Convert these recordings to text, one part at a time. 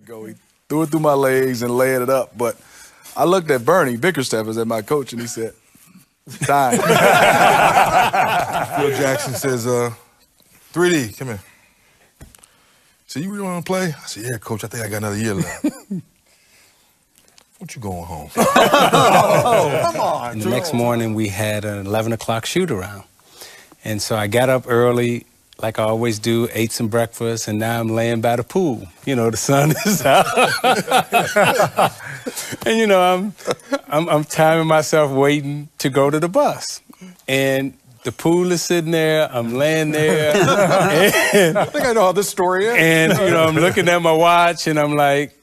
Go. He threw it through my legs and laid it up. But I looked at Bernie Bickerstaff as my coach, and he said, "Time." Phil Jackson says, 3D, come here. So you really want to play? I said, yeah, coach, I think I got another year left. What you going home? Come on. And the next morning we had an 11 o'clock shoot around. And so I got up early, like I always do, ate some breakfast, and now I'm laying by the pool. You know, the sun is out. And you know, I'm timing myself waiting to go to the bus. And the pool is sitting there, I'm laying there. And, I think I know how this story is. And, you know, I'm looking at my watch and I'm like,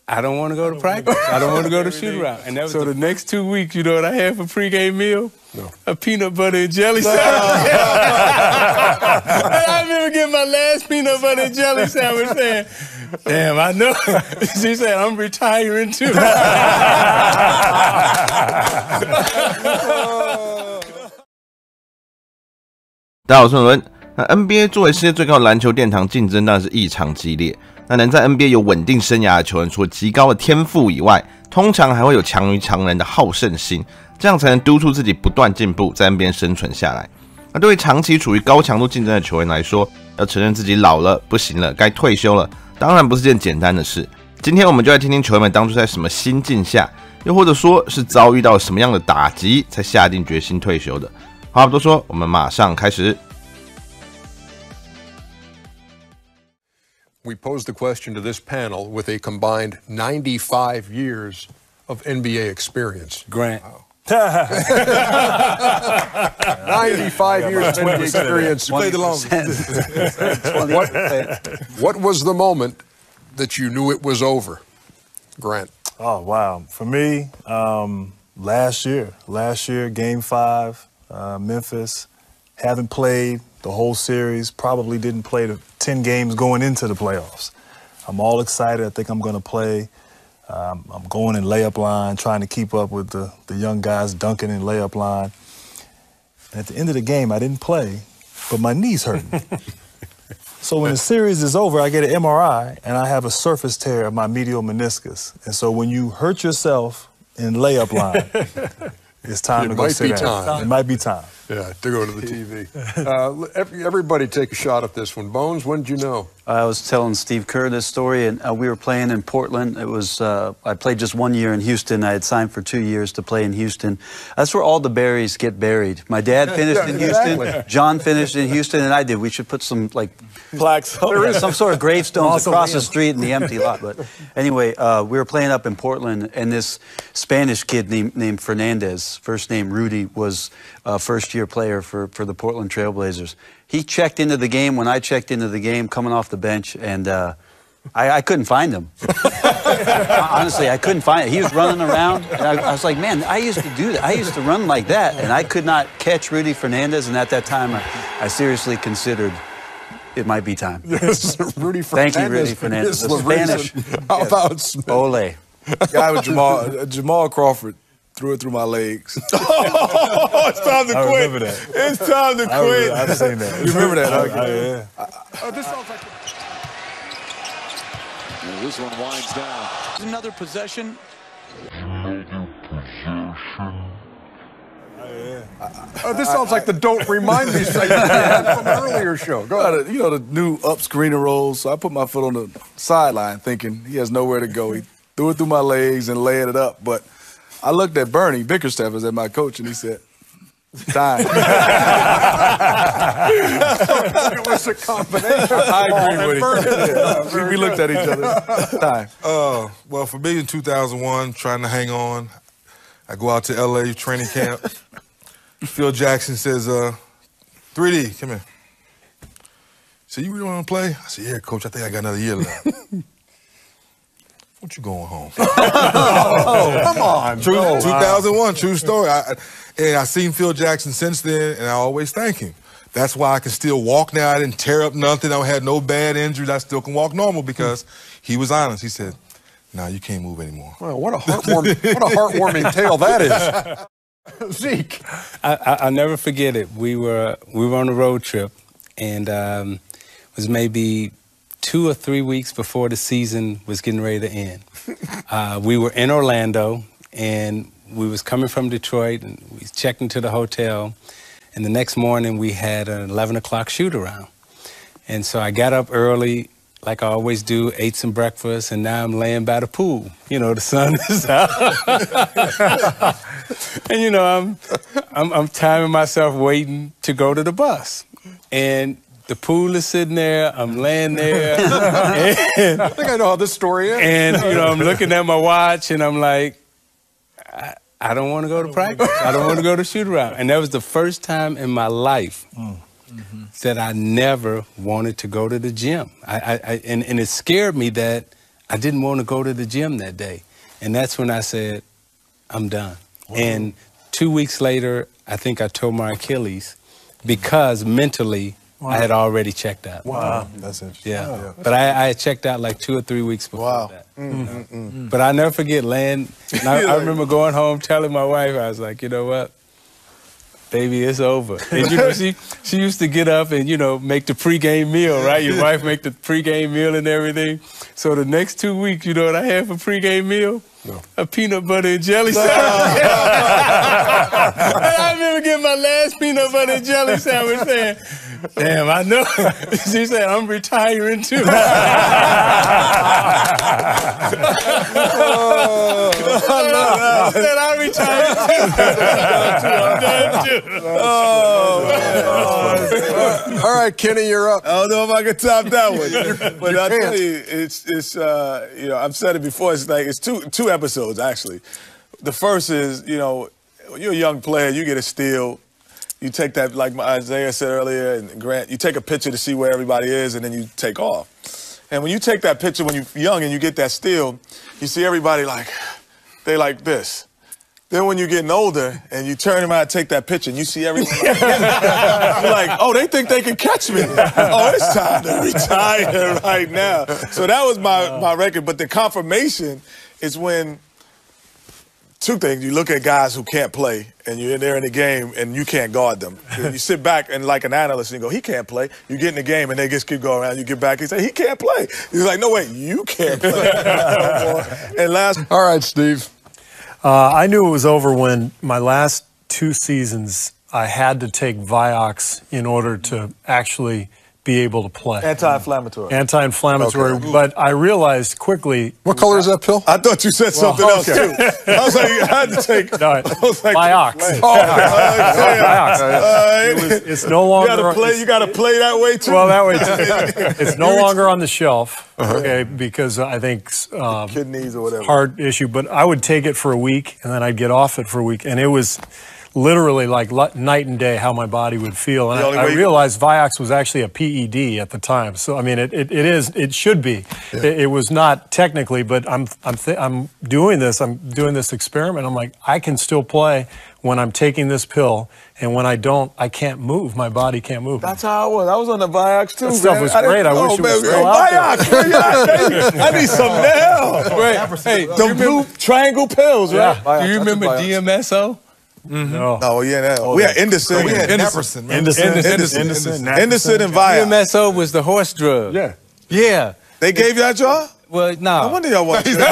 I don't want to go to practice. I don't want to go to shoot around. And that was so the next 2 weeks, you know what I had for pregame meal? No. A peanut butter and jelly sandwich. I remember getting my last peanut butter and jelly sandwich saying, damn, I know. She said, I'm retiring too.大家好，我是伦伦。那 NBA 作为世界最高的篮球殿堂，竞争当然是异常激烈。那能在 NBA 有稳定生涯的球员，除了极高的天赋以外，通常还会有强于常人的好胜心，这样才能督促自己不断进步，在 NBA 生存下来。那对于长期处于高强度竞争的球员来说，要承认自己老了、不行了、该退休了，当然不是件简单的事。今天我们就来听听球员们当初在什么心境下，又或者说是遭遇到什么样的打击，才下定决心退休的。话不多说，我们马上开始。We posed the question to this panel with a combined 95 years of NBA experience. Grant. 95 years of NBA experience. You played the longest. What was the moment that you knew it was over, Grant? Oh, wow. For me, last year, Game 5, Memphis, haven't played the whole series, probably didn't play the 10 games going into the playoffs. I'm all excited. I think I'm going to play. I'm going in layup line, trying to keep up with the young guys dunking in layup line. And at the end of the game, I didn't play, but my knee's hurting. So when the series is over, I get an MRI, and I have a surface tear of my medial meniscus. And so when you hurt yourself in layup line, it's time to go sit down. It might be time. Yeah, to go to the TV. Everybody take a shot at this one. Bones, when did you know? I was telling Steve Kerr this story, and we were playing in Portland. It was I played just 1 year in Houston. I had signed for 2 years to play in Houston. That's where all the berries get buried. My dad finished in Houston. John finished in Houston, and I did. We should put some plaques. There is some sort of gravestones across the street in the empty lot. But anyway, we were playing up in Portland, and this Spanish kid named Fernandez, first name Rudy, was a first-year player for the Portland Trailblazers. He checked into the game when I checked into the game, coming off the bench, and I couldn't find him. Honestly, I couldn't find it. He was running around, and I was like, man, I used to do that. I used to run like that, and I could not catch Rudy Fernandez, and at that time, I seriously considered it might be time. Yes, Rudy Fernandez. Thank you, Rudy Fernandez. The Spanish. How about Ole. Guy with Jamal Crawford threw it through my legs. Oh, it's time to quit. I remember that. It's time to quit. I've seen that. You remember that? Yeah. This sounds like... This one winds down. Another possession. This sounds like the "Don't Remind Me" segment from an earlier show. Go ahead. You know the new up screener rolls. So I put my foot on the sideline, thinking he has nowhere to go. He threw it through my legs and laid it up. But I looked at Bernie Bickerstaff as my coach, and he said, "Time." It was a combination. I agree with him. We looked at each other. Time. Well, for me in 2001, trying to hang on, I go out to LA training camp. Phil Jackson says, 3D, come here. So you really want to play? I said, yeah, coach, I think I got another year left. What you going home? Come on. 2001, true story. I've seen Phil Jackson since then, and I always thank him. That's why I can still walk now. I didn't tear up nothing. I had no bad injuries. I still can walk normal because he was honest. He said, "No, you can't move anymore." Well, what a heartwarming tale that is. Zeke. I'll never forget it. We were on a road trip, and it was maybe 2 or 3 weeks before the season was getting ready to end. We were in Orlando, and we was coming from Detroit, and we checked into the hotel, and the next morning we had an 11 o'clock shoot-around. And so I got up early, like I always do, ate some breakfast, and now I'm laying by the pool. You know, the sun is out. And, you know, I'm timing myself waiting to go to the bus. And the pool is sitting there, I'm laying there. And, I think I know how this story is. And, you know, I'm looking at my watch, and I'm like, I don't want to go to practice. I don't want to go to shoot-around. And that was the first time in my life that I never wanted to go to the gym. And it scared me that I didn't want to go to the gym that day. And that's when I said, I'm done. Wow. And 2 weeks later, I think I tore my Achilles because mentally I had already checked out. Wow, that's interesting. Yeah, wow. But I had checked out like 2 or 3 weeks before that. But I never forget laying. I remember going home telling my wife, I was like, you know what? Baby, it's over. And you know, she used to get up and, you know, make the pregame meal, right? Your wife make the pregame meal and everything. So the next 2 weeks, you know what I had for pregame meal? No. A peanut butter and jelly sandwich. I remember getting my last peanut butter and jelly sandwich saying, damn, I know. She said, I'm retiring too. I said, I'm retiring too. All right, Kenny, you're up. I don't know if I can top that one, but I'll tell you, it's you know, I've said it before. It's like it's two episodes actually. The first is, you know, you're a young player, you get a steal. You take that, like Isaiah said earlier, and Grant, you take a picture to see where everybody is, and then you take off. And when you take that picture when you're young and you get that steal, you see everybody like, they like this. Then when you're getting older and you turn around and take that picture and you see everyone like, you're like, oh, they think they can catch me. Oh, it's time to retire right now. So that was my record. But the confirmation is when, two things. You look at guys who can't play, and you're in there in the game, and you can't guard them. And you sit back and like an analyst and you go, he can't play. You get in the game, and they just keep going around. You get back and say, he can't play. He's like, no, wait, you can't play. And last. All right, Steve. I knew it was over when my last 2 seasons, I had to take Vioxx in order to actually be able to play. Anti-inflammatory. Anti-inflammatory, okay. But I realized quickly. What color is that pill? I thought you said something else too. I was like, I had to take. No, I was like, Vioxx. Vioxx. It's no longer. You got to play that way too. Well, that way too. It's no longer on the shelf. Okay, because I think kidneys or whatever. Heart issue. But I would take it for a week, and then I'd get off it for a week, and it was literally like night and day how my body would feel. And I realized Vioxx was actually a PED at the time. So, I mean, it should be. Yeah. It was not technically, but I'm doing this experiment. I'm like, I can still play when I'm taking this pill, and when I don't, I can't move. My body can't move. That's how I was. I was on the Vioxx too. That stuff was great. I wish it was still out there. I need some now. Hey, the blue triangle pills, right? Yeah. Do you remember DMSO? No. Oh, yeah. We had Indocin. We had Epperson. Indocin and Vioxx. DMSO was the horse drug. Yeah. Yeah. They gave that y'all? Well, no. No wonder y'all watch it. No.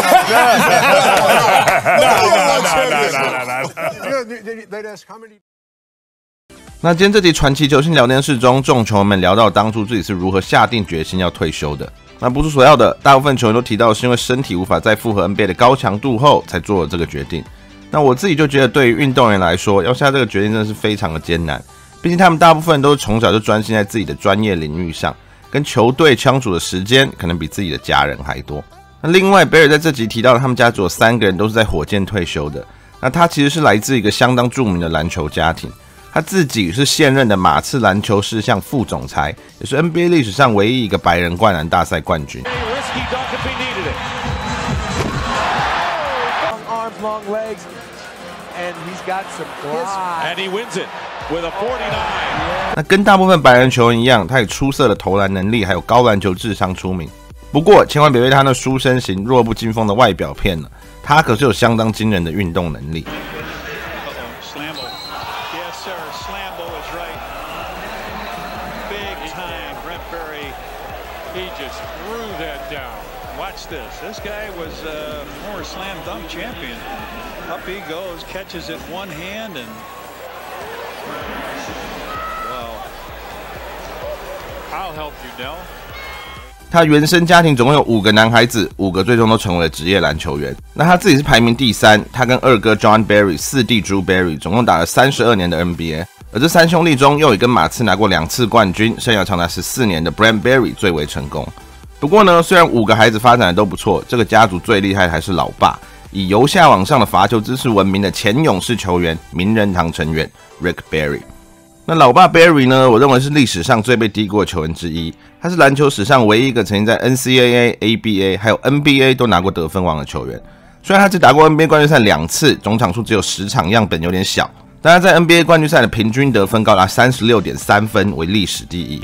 那今天这集传奇球星聊天室中，众球们聊到当初自己是如何下定决心要退休的。那不出所料的，大部分球员都提到是因为身体无法再负荷 NBA 的高强度后，才做了这个决定。那我自己就觉得，对于运动员来说，要下这个决定真的是非常的艰难。毕竟他们大部分都是从小就专心在自己的专业领域上，跟球队相处的时间可能比自己的家人还多。那另外，贝尔在这集提到了他们家族有3个人都是在火箭退休的。那他其实是来自一个相当著名的篮球家庭，他自己是现任的马刺篮球事项副总裁，也是 NBA 历史上唯一一个白人灌篮大赛冠军。Long legs, and he's got some and he wins it with a 49. 那跟大部分白人球员一样，他以出色的投篮能力还有高篮球智商出名。不过，千万别被他那书生型、弱不禁风的外表骗了，他可是有相当惊人的运动能力。He just threw that down. Watch this. This guy was a former slam dunk champion. Up he goes, catches it one hand, and wow. I'll help you, Nell. 他原生家庭总共有5个男孩子，5个最终都成为了职业篮球员。那他自己是排名第3，他跟二哥 John Barry、4弟 Drew Barry 总共打了32年的 NBA。而这3兄弟中，又有一跟马刺拿过2次冠军，生涯长达14年的 Brent Barry 最为成功。不过呢，虽然5个孩子发展的都不错，这个家族最厉害的还是老爸，以由下往上的罚球姿势闻名的前勇士球员、名人堂成员 Rick Barry。那老爸 Barry 呢，我认为是历史上最被低估的球员之一。他是篮球史上唯一一个曾经在 NCAA、ABA 还有 NBA 都拿过得分王的球员。虽然他只打过 NBA 冠军赛2次，总场数只有10场，样本有点小，但他在 NBA 冠军赛的平均得分高达 36.3 分，为历史第一。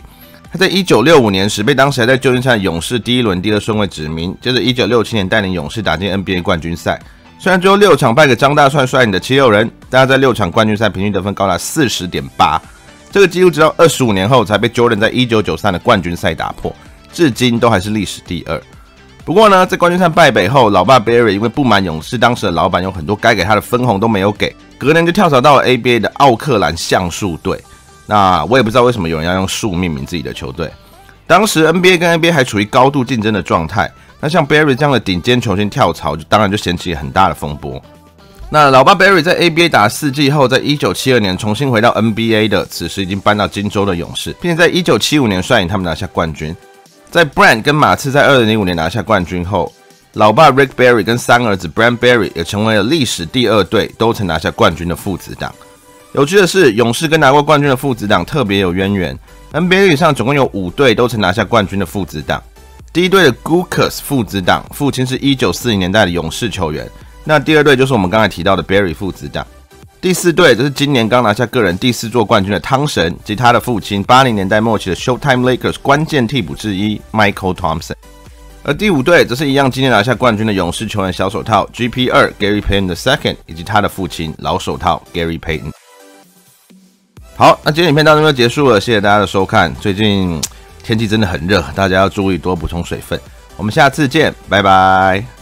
他在1965年时被当时还在旧金山的勇士第1轮第2顺位指名，接着1967年带领勇士打进 NBA 冠军赛。虽然最后6场败给张大帅率领的76人，但他在6场冠军赛平均得分高达 40.8。这个纪录直到25年后才被 Jordan 在1993的冠军赛打破，至今都还是历史第2。不过呢，在冠军赛败北后，老爸 Barry 因为不满勇士当时的老板有很多该给他的分红都没有给，隔年就跳槽到了 ABA 的奥克兰橡树队。那我也不知道为什么有人要用树命名自己的球队。当时 NBA 跟 ABA 还处于高度竞争的状态，那像 Barry 这样的顶尖球星跳槽，当然就掀起了很大的风波。那老爸 Barry 在 ABA 打了4季后，在1972年重新回到 NBA 的，此时已经搬到金州的勇士，并且在1975年率领他们拿下冠军。在 Brent 跟马刺在2005年拿下冠军后，老爸 Rick Barry 跟3儿子 Brent Barry 也成为了历史第2队都曾拿下冠军的父子档。有趣的是，勇士跟拿过冠军的父子档特别有渊源。NBA 历史上总共有5队都曾拿下冠军的父子档。第1队的 Guckus 父子档，父亲是1940年代的勇士球员。那第2队就是我们刚才提到的 Barry 父子档。第4队则是今年刚拿下个人第4座冠军的汤神及他的父亲80年代末期的 Showtime Lakers 关键替补之一 Michael Thompson。而第5队则是一样今年拿下冠军的勇士球员小手套 GP2 Gary Payton II 以及他的父亲老手套 Gary Payton。好，那今天影片到这边就结束了，谢谢大家的收看。最近天气真的很热，大家要注意多补充水分。我们下次见，拜拜。